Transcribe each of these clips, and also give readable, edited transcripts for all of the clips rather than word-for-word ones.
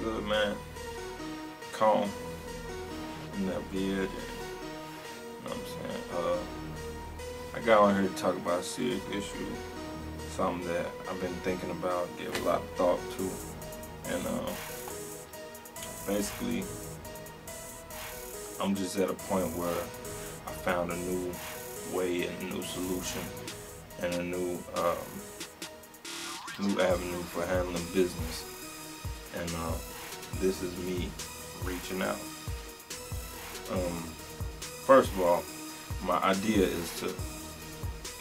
good, man? Calm in that beard. And, you know what I'm saying? I got on here to talk about a serious issue, something that I've been thinking about, give a lot of thought to, and basically, I'm just at a point where I found a new way and a new solution and a new avenue for handling business, and this is me reaching out. First of all, my idea is to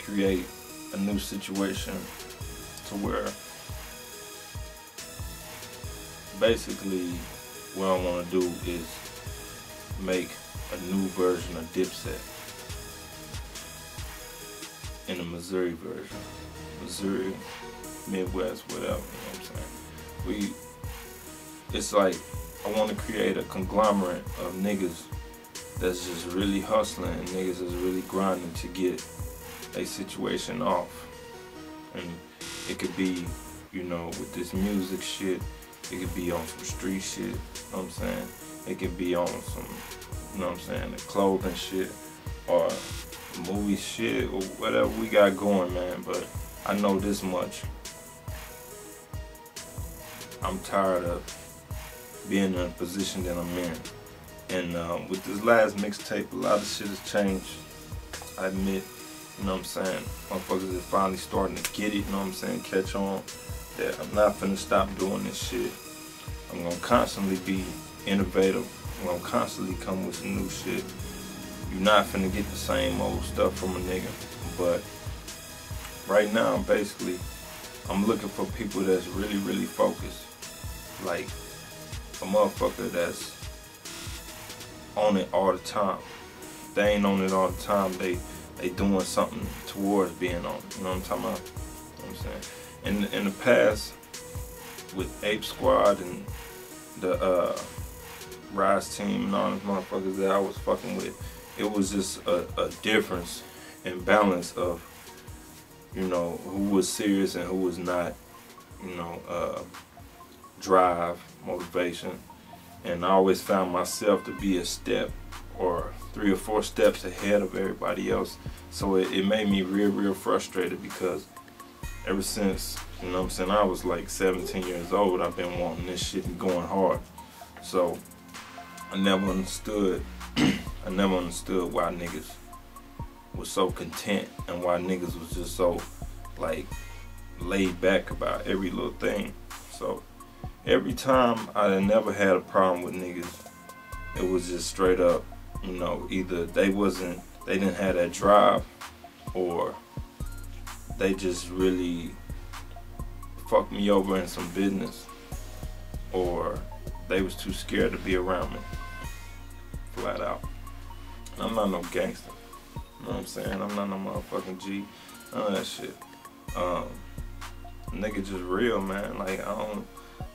create a new situation to where basically what I want to do is make a new version of Dipset in a Missouri version. Missouri, Midwest, whatever, you know what I'm saying? It's like I want to create a conglomerate of niggas that's just really hustling and niggas that's really grinding to get a situation off. And it could be, you know, with this music shit, it could be on some street shit, you know what I'm saying? It could be on some, you know what I'm saying, the clothing shit or movie shit or whatever we got going, man. But I know this much. I'm tired of being in a position that I'm in. And with this last mixtape, a lot of shit has changed. I admit, you know what I'm saying? Motherfuckers are finally starting to get it, you know what I'm saying? Catch on that I'm not finna stop doing this shit. I'm gonna constantly be innovative. I'm gonna constantly come with some new shit. You're not finna get the same old stuff from a nigga. But right now, basically, I'm looking for people that's really, really focused. Like a motherfucker that's on it all the time. If they ain't on it all the time, they doing something towards being on it. You know what I'm talking about? You know what I'm saying? In the past, with Ape Squad and the Rise team and all the motherfuckers that I was fucking with, it was just a difference in balance of, you know, who was serious and who was not, you know, drive, motivation. And I always found myself to be a step or 3 or 4 steps ahead of everybody else. So it made me real frustrated, because ever since, you know what I'm saying, I was like 17 years old, I've been wanting this shit and going hard. So I never understood why niggas was so content and why niggas was just so like laid back about every little thing. So every time I never had a problem with niggas, it was just straight up, you know, either they didn't have that drive, or they just really fucked me over in some business, or they was too scared to be around me, flat out. I'm not no gangster, you know what I'm saying? I'm not no motherfucking G, none of that shit. Nigga just real, man. Like I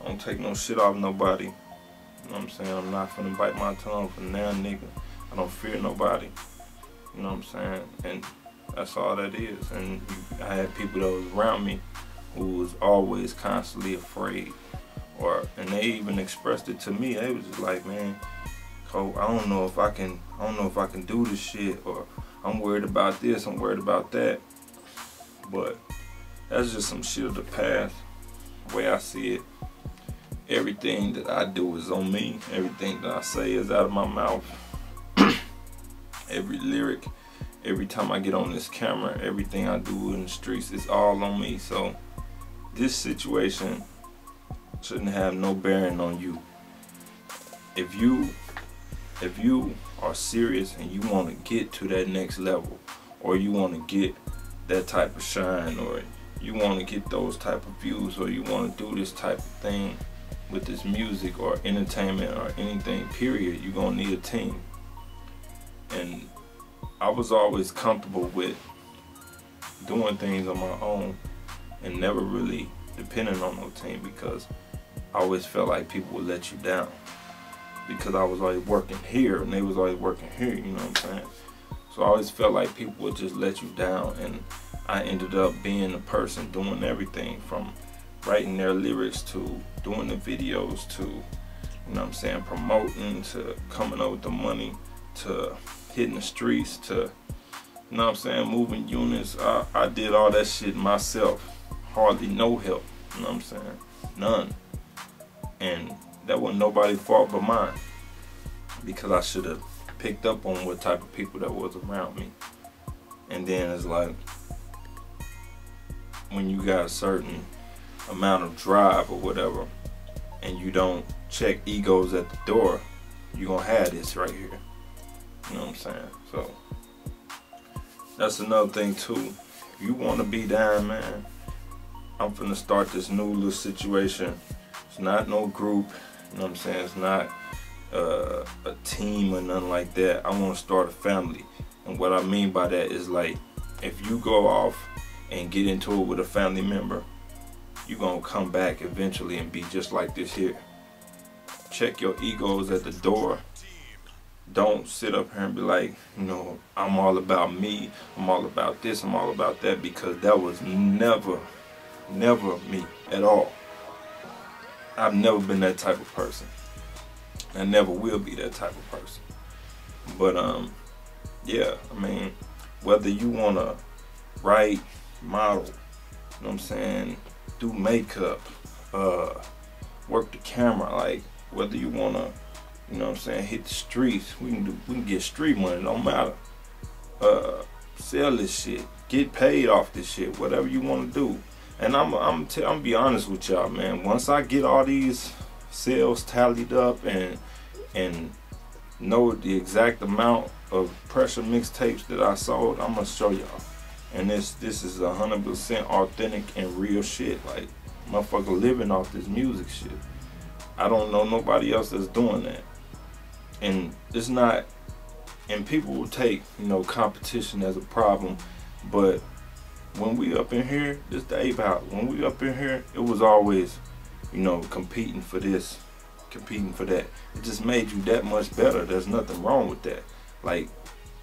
don't take no shit off nobody. You know what I'm saying? I'm not finna bite my tongue for now, nigga. I don't fear nobody. You know what I'm saying? And that's all that is. And I had people that was around me who was always constantly afraid. And they even expressed it to me. They was just like, man, Cole, I don't know if I can do this shit, or I'm worried about this, I'm worried about that. But that's just some shit of the past. The way I see it, everything that I do is on me. Everything that I say is out of my mouth. Every lyric, every time I get on this camera, everything I do in the streets is all on me. So this situation shouldn't have no bearing on you. If you are serious and you want to get to that next level, or you want to get that type of shine, or you want to get those type of views, or you want to do this type of thing with this music or entertainment or anything, period, you're gonna need a team. And I was always comfortable with doing things on my own and never really depending on no team, because I always felt like people would let you down, because I was always working here and they was always working here, you know what I'm saying? So I always felt like people would just let you down, and I ended up being the person doing everything from writing their lyrics to doing the videos to, you know what I'm saying, promoting, to coming up with the money, to hitting the streets, to, you know what I'm saying, moving units. I did all that shit myself. Hardly no help, you know what I'm saying? None. And that wasn't nobody's fault but mine, because I should have picked up on what type of people that was around me. And then it's like, when you got a certain amount of drive or whatever, and you don't check egos at the door, you're gonna have this right here. You know what I'm saying? So that's another thing too. If you wanna be down, man, I'm finna start this new little situation. It's not no group, you know what I'm saying? It's not a team or nothing like that. I wanna start a family. And what I mean by that is, like, if you go off and get into it with a family member, you're gonna come back eventually and be just like this here. Check your egos at the door. Don't sit up here and be like, you know, I'm all about me, I'm all about this, I'm all about that, because that was never me at all. I've never been that type of person. I never will be that type of person. But yeah, I mean, whether you wanna write, model, you know what I'm saying, do makeup, work the camera, like, whether you wanna, you know what I'm saying, hit the streets, we can get street money, don't matter. Sell this shit, get paid off this shit, whatever you wanna do. And I'm be honest with y'all, man. Once I get all these sales tallied up and know the exact amount of pressure mixtapes that I sold, I'm gonna show y'all. And this is 100% authentic and real shit. Like, motherfucker living off this music shit. I don't know nobody else that's doing that. And it's not, and people will take, you know, competition as a problem, but when we up in here, this the ape out. When we up in here, it was always, you know, competing for this, competing for that. It just made you that much better. There's nothing wrong with that. Like,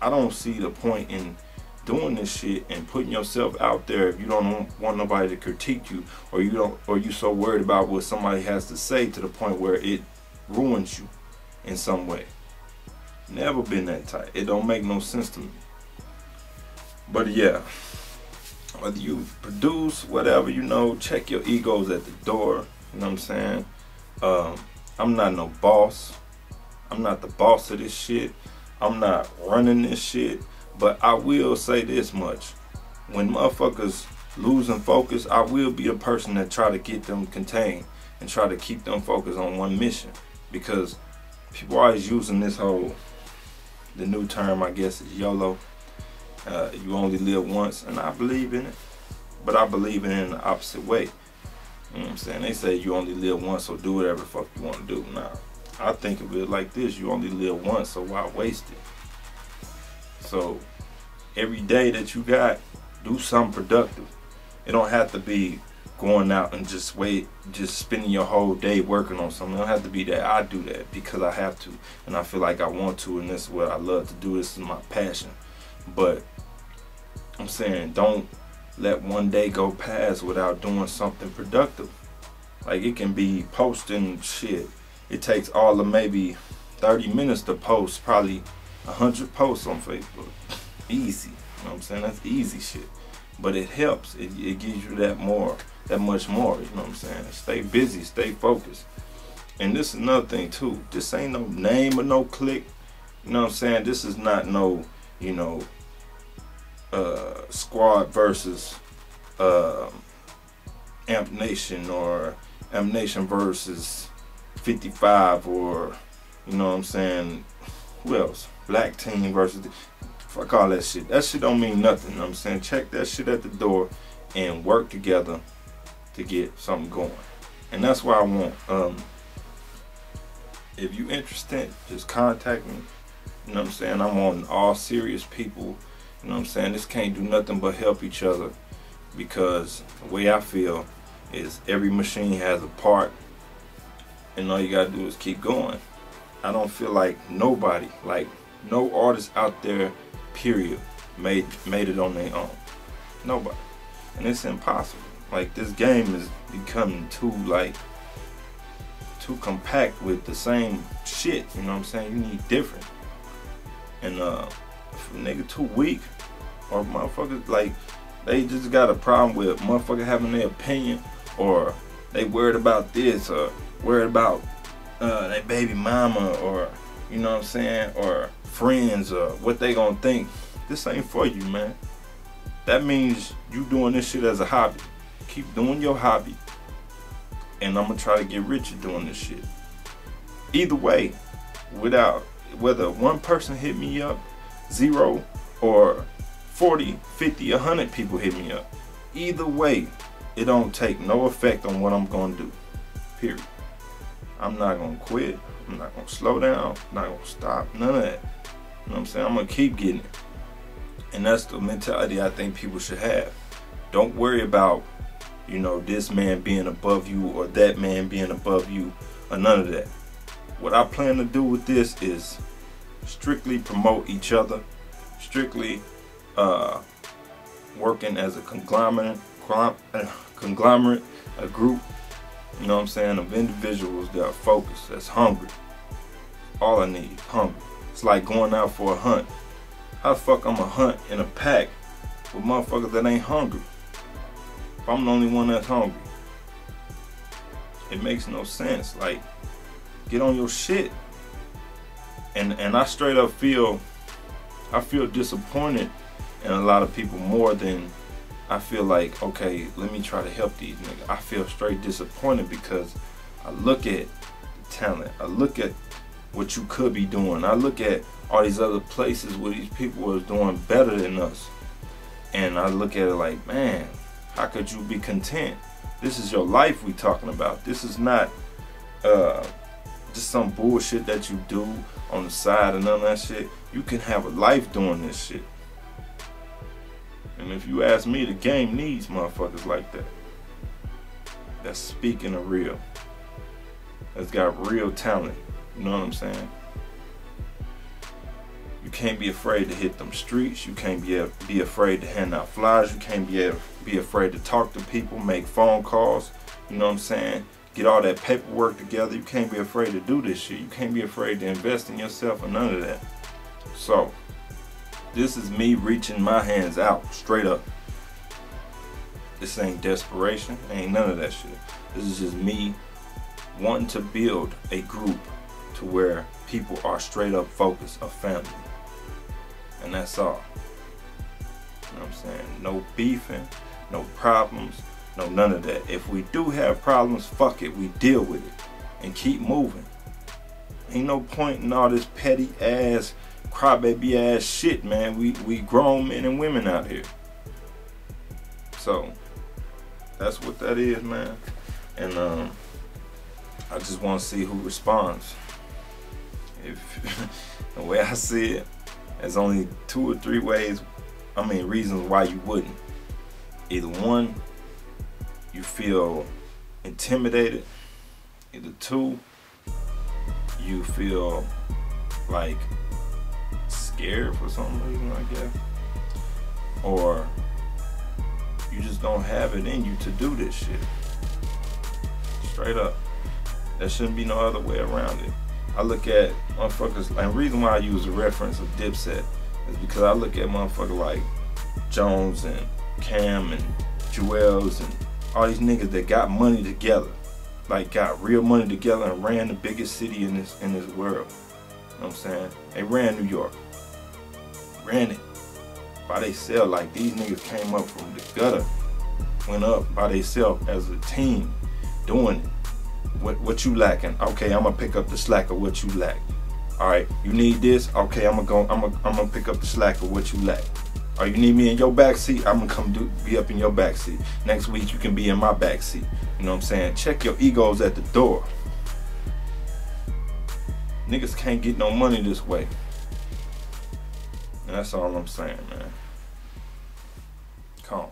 I don't see the point in doing this shit and putting yourself out there if you don't want nobody to critique you, or you so worried about what somebody has to say to the point where it ruins you in some way. Never been that type. It don't make no sense to me. But yeah, whether you produce, whatever, you know, check your egos at the door. You know what I'm saying? I'm not no boss. I'm not the boss of this shit. I'm not running this shit. But I will say this much. When motherfuckers losing focus, I will be a person that try to get them contained and try to keep them focused on one mission. Because people are always using this whole, the new term, I guess, is YOLO. You only live once, and I believe in it. But I believe in it in the opposite way. You know what I'm saying? They say you only live once, so do whatever the fuck you want to do. Nah, I think of it like this. You only live once, so why waste it? So every day that you got, do something productive. It don't have to be going out and just spending your whole day working on something. It don't have to be that. I do that because I have to, and I feel like I want to, and this is what I love to do. This is my passion. But I'm saying, don't let one day go past without doing something productive. Like, it can be posting shit. It takes all of maybe 30 minutes to post probably 100 posts on Facebook. Easy. You know what I'm saying? That's easy shit. But it helps. It gives you that much more. You know what I'm saying? Stay busy, stay focused. And this is another thing too. This ain't no name or no click. You know what I'm saying? This is not no, you know, Squad versus Amp Nation, or Amp Nation versus 55, or, you know what I'm saying, who else? Black Team versus, fuck all that shit. That shit don't mean nothing. You know what I'm saying? Check that shit at the door and work together to get something going. And that's why I want, if you interested, just contact me. You know what I'm saying? I'm on all serious people. You know what I'm saying? This can't do nothing but help each other, because the way I feel is every machine has a part, and all you gotta do is keep going. I don't feel like nobody, like no artist out there, period, made it on their own. Nobody. And it's impossible. Like, this game is becoming too compact with the same shit. You know what I'm saying? You need different. And if a nigga too weak, or motherfuckers like they just got a problem with motherfucker having their opinion, or they worried about this, or worried about their baby mama, or you know what I'm saying, or friends, or what they gonna think. This ain't for you, man. That means you doing this shit as a hobby. Keep doing your hobby, and I'm gonna try to get richer doing this shit. Either way, whether one person hit me up, 0, or 40, 50, 100 people hit me up. Either way, it don't take no effect on what I'm gonna do. Period. I'm not gonna quit. I'm not gonna slow down. I'm not gonna stop. None of that. You know what I'm saying? I'm gonna keep getting it. And that's the mentality I think people should have. Don't worry about, you know, this man being above you or that man being above you, or none of that. What I plan to do with this is strictly promote each other, strictly working as a conglomerate, a group, you know what I'm saying, of individuals that are focused, that's hungry. All I need, hungry. It's like going out for a hunt. How the fuck I'm a hunt in a pack with motherfuckers that ain't hungry? If I'm the only one that's hungry, it makes no sense. Like, get on your shit. And I straight up feel disappointed in a lot of people more than I feel like, okay, let me try to help these niggas. I feel straight disappointed because I look at the talent. I look at what you could be doing. I look at all these other places where these people are doing better than us. And I look at it like, man, how could you be content? This is your life we talking about. This is not just some bullshit that you do on the side and none of that shit. You can have a life doing this shit. And if you ask me, the game needs motherfuckers like that. That's speaking of real. That's got real talent. You know what I'm saying? You can't be afraid to hit them streets. You can't be afraid to hand out flyers. You can't be afraid to talk to people, make phone calls. You know what I'm saying? Get all that paperwork together. You can't be afraid to do this shit. You can't be afraid to invest in yourself or none of that. So, this is me reaching my hands out, straight up. This ain't desperation, ain't none of that shit. This is just me wanting to build a group to where people are straight up focused, a family. And that's all. You know what I'm saying? No beefing, no problems, no none of that. If we do have problems, fuck it, we deal with it and keep moving. Ain't no point in all this petty ass, crybaby ass shit, man. We grown men and women out here. So that's what that is, man. And I just want to see who responds. If the way I see it, there's only 2 or 3 reasons why you wouldn't. Either one, you feel intimidated. Either 2, you feel like scared for some reason, I guess. Or you just don't have it in you to do this shit. Straight up. There shouldn't be no other way around it. I look at motherfuckers, and the reason why I use a reference of Dipset is because I look at motherfuckers like Jones and Cam and Jewels and all these niggas that got money together, like got real money together and ran the biggest city in this world. You know what I'm saying? They ran New York. Ran it by themselves. Like, these niggas came up from the gutter, went up by themselves as a team, doing it. What you lacking? Okay, I'm gonna pick up the slack of what you lack. All right, you need this? Okay, I'm gonna pick up the slack of what you lack. Or you need me in your back seat? I'm gonna be up in your back seat. Next week you can be in my back seat. You know what I'm saying? Check your egos at the door. Niggas can't get no money this way. And that's all I'm saying, man. Come on.